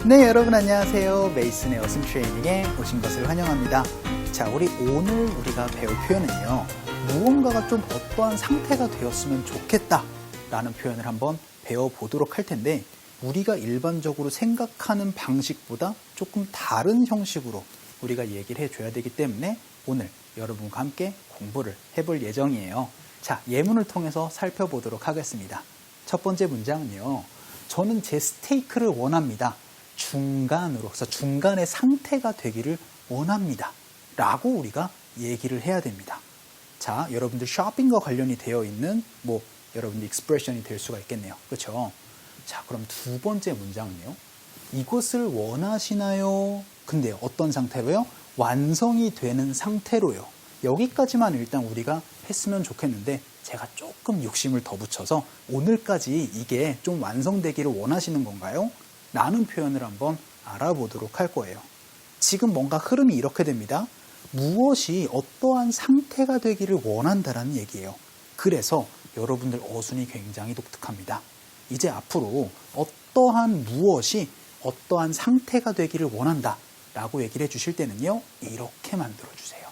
네, 여러분 안녕하세요. 메이슨의 어순 트레이닝에 오신 것을 환영합니다. 자, 오늘 우리가 배울 표현은요, 무언가가 좀 어떠한 상태가 되었으면 좋겠다 라는 표현을 한번 배워보도록 할 텐데, 우리가 일반적으로 생각하는 방식보다 조금 다른 형식으로 우리가 얘기를 해줘야 되기 때문에 오늘 여러분과 함께 공부를 해볼 예정이에요. 자, 예문을 통해서 살펴보도록 하겠습니다. 첫 번째 문장은요, 저는 제 스테이크를 원합니다. 중간으로, 그래서 중간의 상태가 되기를 원합니다 라고 우리가 얘기를 해야 됩니다. 자, 여러분들 쇼핑과 관련이 되어 있는 여러분들 익스프레션이 될 수가 있겠네요. 그렇죠? 자, 그럼 두 번째 문장은요, 이것을 원하시나요? 근데 어떤 상태로요? 완성이 되는 상태로요. 여기까지만 일단 우리가 했으면 좋겠는데, 제가 조금 욕심을 더 붙여서 오늘까지 이게 좀 완성되기를 원하시는 건가요? 라는 표현을 한번 알아보도록 할 거예요. 지금 뭔가 흐름이 이렇게 됩니다. 무엇이 어떠한 상태가 되기를 원한다라는 얘기예요. 그래서 여러분들 어순이 굉장히 독특합니다. 이제 앞으로 어떠한 무엇이 어떠한 상태가 되기를 원한다 라고 얘기를 해주실 때는요, 이렇게 만들어주세요.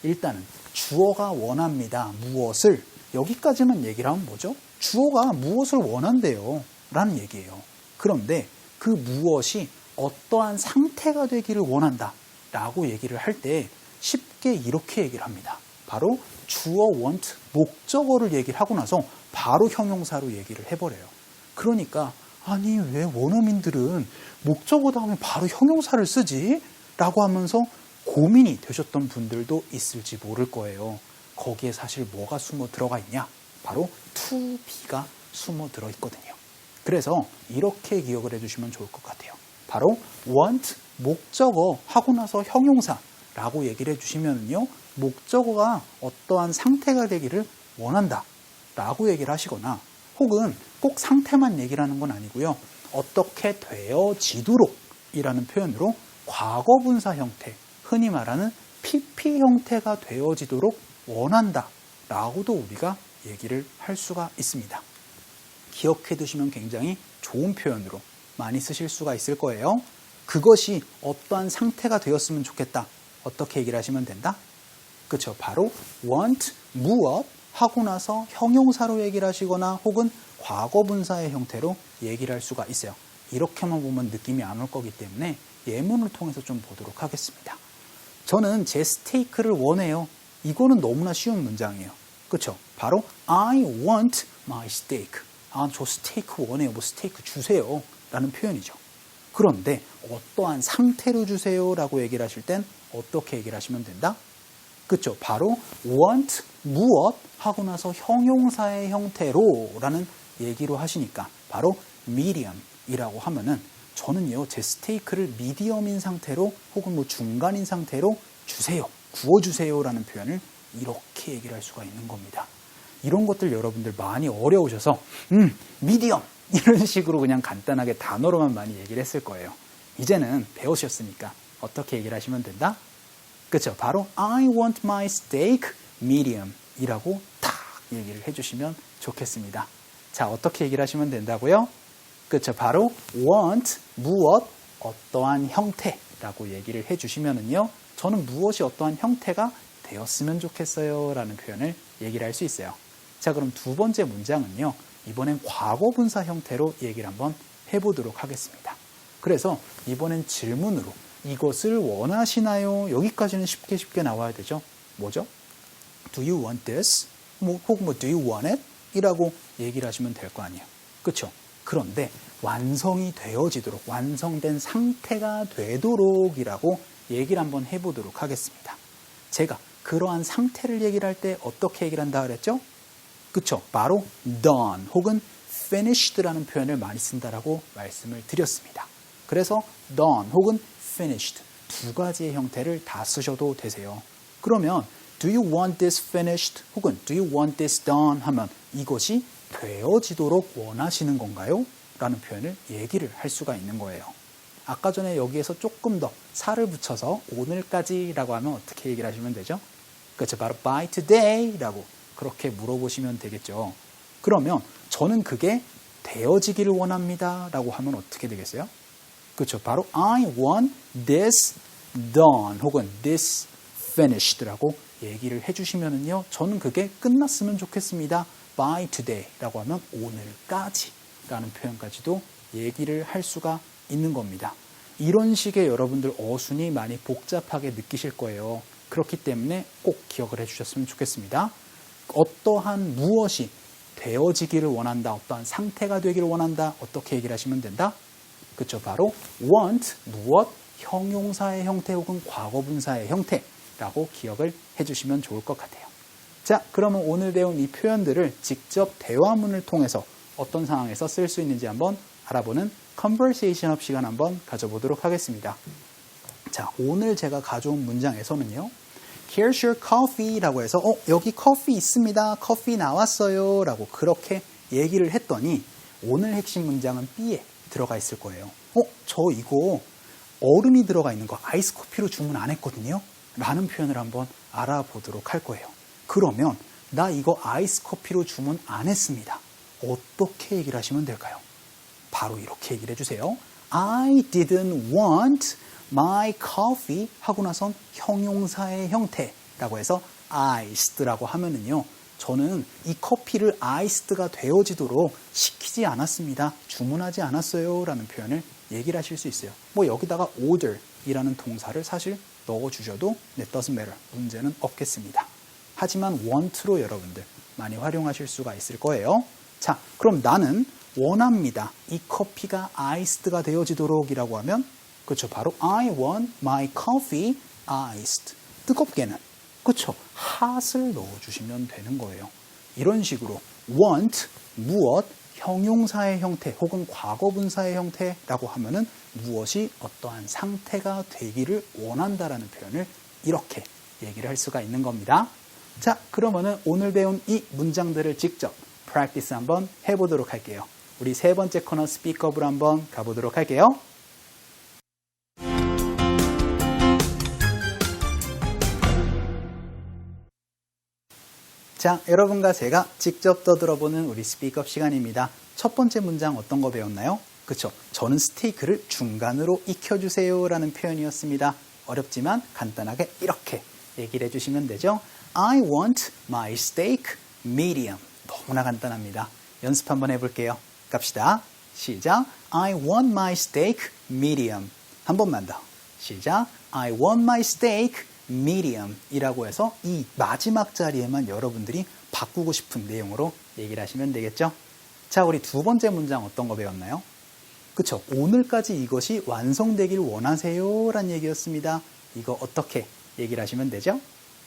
일단은 주어가 원합니다. 무엇을, 여기까지만 얘기를 하면 뭐죠? 주어가 무엇을 원한대요 라는 얘기예요. 그런데 그 무엇이 어떠한 상태가 되기를 원한다 라고 얘기를 할 때 쉽게 이렇게 얘기를 합니다. 바로 주어 want, 목적어를 얘기를 하고 나서 바로 형용사로 얘기를 해버려요. 그러니까 아니 왜 원어민들은 목적어 다음에 바로 형용사를 쓰지? 라고 하면서 고민이 되셨던 분들도 있을지 모를 거예요. 거기에 사실 뭐가 숨어 들어가 있냐? 바로 to be가 숨어 들어 있거든요. 그래서 이렇게 기억을 해주시면 좋을 것 같아요. 바로 want, 목적어 하고 나서 형용사라고 얘기를 해주시면요, 목적어가 어떠한 상태가 되기를 원한다 라고 얘기를 하시거나, 혹은 꼭 상태만 얘기를 하는 건 아니고요, 어떻게 되어지도록 이라는 표현으로 과거분사 형태, 흔히 말하는 PP 형태가 되어지도록 원한다 라고도 우리가 얘기를 할 수가 있습니다. 기억해 두시면 굉장히 좋은 표현으로 많이 쓰실 수가 있을 거예요. 그것이 어떠한 상태가 되었으면 좋겠다. 어떻게 얘기를 하시면 된다? 그렇죠. 바로 want, 무엇 하고 나서 형용사로 얘기를 하시거나 혹은 과거분사의 형태로 얘기를 할 수가 있어요. 이렇게만 보면 느낌이 안 올 거기 때문에 예문을 통해서 좀 보도록 하겠습니다. 저는 제 스테이크를 원해요. 이거는 너무나 쉬운 문장이에요. 그렇죠? 바로 I want my steak. 아, 저 스테이크 원해요. 스테이크 주세요. 라는 표현이죠. 그런데 어떠한 상태로 주세요 라고 얘기를 하실 땐 어떻게 얘기를 하시면 된다? 그렇죠. 바로 want, 무엇 하고 나서 형용사의 형태로 라는 얘기로 하시니까 바로 medium 이라고 하면은 저는요, 제 스테이크를 미디엄인 상태로 혹은 중간인 상태로 주세요. 구워주세요 라는 표현을 이렇게 얘기를 할 수가 있는 겁니다. 이런 것들 여러분들 많이 어려우셔서 미디엄 이런 식으로 그냥 간단하게 단어로만 많이 얘기를 했을 거예요. 이제는 배우셨으니까 어떻게 얘기를 하시면 된다? 그렇죠. 바로 I want my steak medium 이라고 딱 얘기를 해주시면 좋겠습니다. 자, 어떻게 얘기를 하시면 된다고요? 그렇죠. 바로 want, 무엇, 어떠한 형태라고 얘기를 해주시면은요, 저는 무엇이 어떠한 형태가 되었으면 좋겠어요 라는 표현을 얘기를 할 수 있어요. 자, 그럼 두 번째 문장은요, 이번엔 과거분사 형태로 얘기를 한번 해보도록 하겠습니다. 그래서 이번엔 질문으로 이것을 원하시나요? 여기까지는 쉽게 나와야 되죠. 뭐죠? Do you want this? 혹은 Do you want it? 이라고 얘기를 하시면 될 거 아니에요. 그렇죠? 그런데 완성이 되어지도록, 완성된 상태가 되도록 이라고 얘기를 한번 해보도록 하겠습니다. 제가 그러한 상태를 얘기를 할 때 어떻게 얘기를 한다 그랬죠? 그쵸? 바로 done 혹은 finished라는 표현을 많이 쓴다라고 말씀을 드렸습니다. 그래서 done 혹은 finished 두 가지의 형태를 다 쓰셔도 되세요. 그러면 do you want this finished 혹은 do you want this done 하면 이것이 되어지도록 원하시는 건가요? 라는 표현을 얘기를 할 수가 있는 거예요. 아까 전에 여기에서 조금 더 살을 붙여서 오늘까지라고 하면 어떻게 얘기를 하시면 되죠? 그렇죠. 바로 by today 라고 그렇게 물어보시면 되겠죠. 그러면 저는 그게 되어지기를 원합니다 라고 하면 어떻게 되겠어요? 그렇죠. 바로 I want this done 혹은 this finished라고 얘기를 해주시면은요, 저는 그게 끝났으면 좋겠습니다. by today라고 하면 오늘까지라는 표현까지도 얘기를 할 수가 있는 겁니다. 이런 식의 여러분들 어순이 많이 복잡하게 느끼실 거예요. 그렇기 때문에 꼭 기억을 해주셨으면 좋겠습니다. 어떠한 무엇이 되어지기를 원한다, 어떠한 상태가 되기를 원한다, 어떻게 얘기를 하시면 된다? 그렇죠. 바로 want, 무엇, 형용사의 형태 혹은 과거분사의 형태라고 기억을 해주시면 좋을 것 같아요. 자, 그러면 오늘 배운 이 표현들을 직접 대화문을 통해서 어떤 상황에서 쓸 수 있는지 한번 알아보는 conversation up 시간 한번 가져보도록 하겠습니다. 자, 오늘 제가 가져온 문장에서는요, Here's your coffee 라고 해서 여기 커피 있습니다. 커피 나왔어요. 라고 그렇게 얘기를 했더니 오늘 핵심 문장은 B에 들어가 있을 거예요. 저 이거 얼음이 들어가 있는 거 아이스 커피로 주문 안 했거든요. 라는 표현을 한번 알아보도록 할 거예요. 그러면 나 이거 아이스 커피로 주문 안 했습니다. 어떻게 얘기를 하시면 될까요? 바로 이렇게 얘기를 해주세요. I didn't want my coffee 하고 나선 형용사의 형태라고 해서 iced라고 하면은요, 저는 이 커피를 iced가 되어지도록 시키지 않았습니다. 주문하지 않았어요. 라는 표현을 얘기를 하실 수 있어요. 뭐 여기다가 order 이라는 동사를 사실 넣어주셔도 it doesn't matter. 문제는 없겠습니다. 하지만 want로 여러분들 많이 활용하실 수가 있을 거예요. 자, 그럼 나는 원합니다. 이 커피가 iced가 되어지도록 이라고 하면 그렇죠. 바로 I want my coffee iced. 뜨겁게는. 그렇죠. hot을 넣어주시면 되는 거예요. 이런 식으로 want, 무엇, 형용사의 형태 혹은 과거분사의 형태라고 하면은 무엇이 어떠한 상태가 되기를 원한다라는 표현을 이렇게 얘기를 할 수가 있는 겁니다. 자, 그러면은 오늘 배운 이 문장들을 직접 practice 한번 해보도록 할게요. 우리 세 번째 코너 스피크업으로 한번 가보도록 할게요. 자, 여러분과 제가 직접 떠들어보는 우리 스피크업 시간입니다. 첫 번째 문장 어떤 거 배웠나요? 그쵸? 저는 스테이크를 중간으로 익혀주세요 라는 표현이었습니다. 어렵지만 간단하게 이렇게 얘기를 해주시면 되죠. I want my steak medium. 너무나 간단합니다. 연습 한번 해볼게요. 갑시다. 시작. I want my steak medium. 한 번만 더. 시작. I want my steak medium 이라고 해서 이 마지막 자리에만 여러분들이 바꾸고 싶은 내용으로 얘기를 하시면 되겠죠. 자, 우리 두 번째 문장 어떤 거 배웠나요? 그쵸? 오늘까지 이것이 완성되길 원하세요 라는 얘기였습니다. 이거 어떻게 얘기를 하시면 되죠?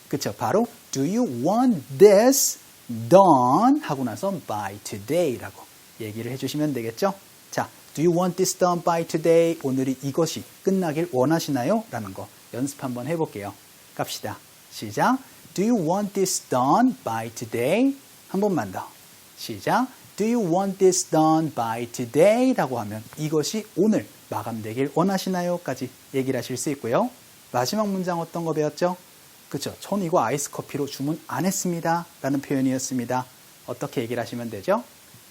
그쵸? 바로 Do you want this done? 하고 나서 by today 라고 얘기를 해주시면 되겠죠? 자, Do you want this done by today? 오늘이 이것이 끝나길 원하시나요? 라는 거 연습 한번 해볼게요. 갑시다. 시작. Do you want this done by today? 한 번만 더. 시작. Do you want this done by today? 라고 하면 이것이 오늘 마감되길 원하시나요? 까지 얘기를 하실 수 있고요. 마지막 문장 어떤 거 배웠죠? 그쵸? 전 이거 아이스 커피로 주문 안 했습니다. 라는 표현이었습니다. 어떻게 얘기를 하시면 되죠?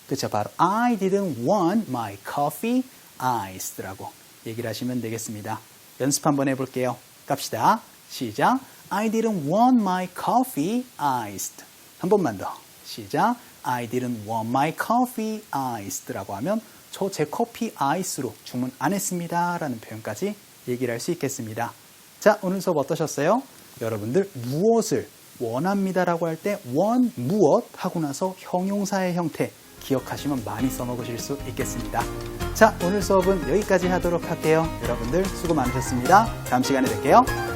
그쵸? 바로 I didn't want my coffee iced 라고 얘기를 하시면 되겠습니다. 연습 한번 해볼게요. 갑시다. 시작. I didn't want my coffee iced. 한 번만 더. 시작. I didn't want my coffee iced 라고 하면 저 제 커피 아이스로 주문 안 했습니다. 라는 표현까지 얘기를 할 수 있겠습니다. 자, 오늘 수업 어떠셨어요? 여러분들 무엇을 원합니다 라고 할 때 want, 무엇 하고 나서 형용사의 형태 기억하시면 많이 써먹으실 수 있겠습니다. 자, 오늘 수업은 여기까지 하도록 할게요. 여러분들 수고 많으셨습니다. 다음 시간에 뵐게요.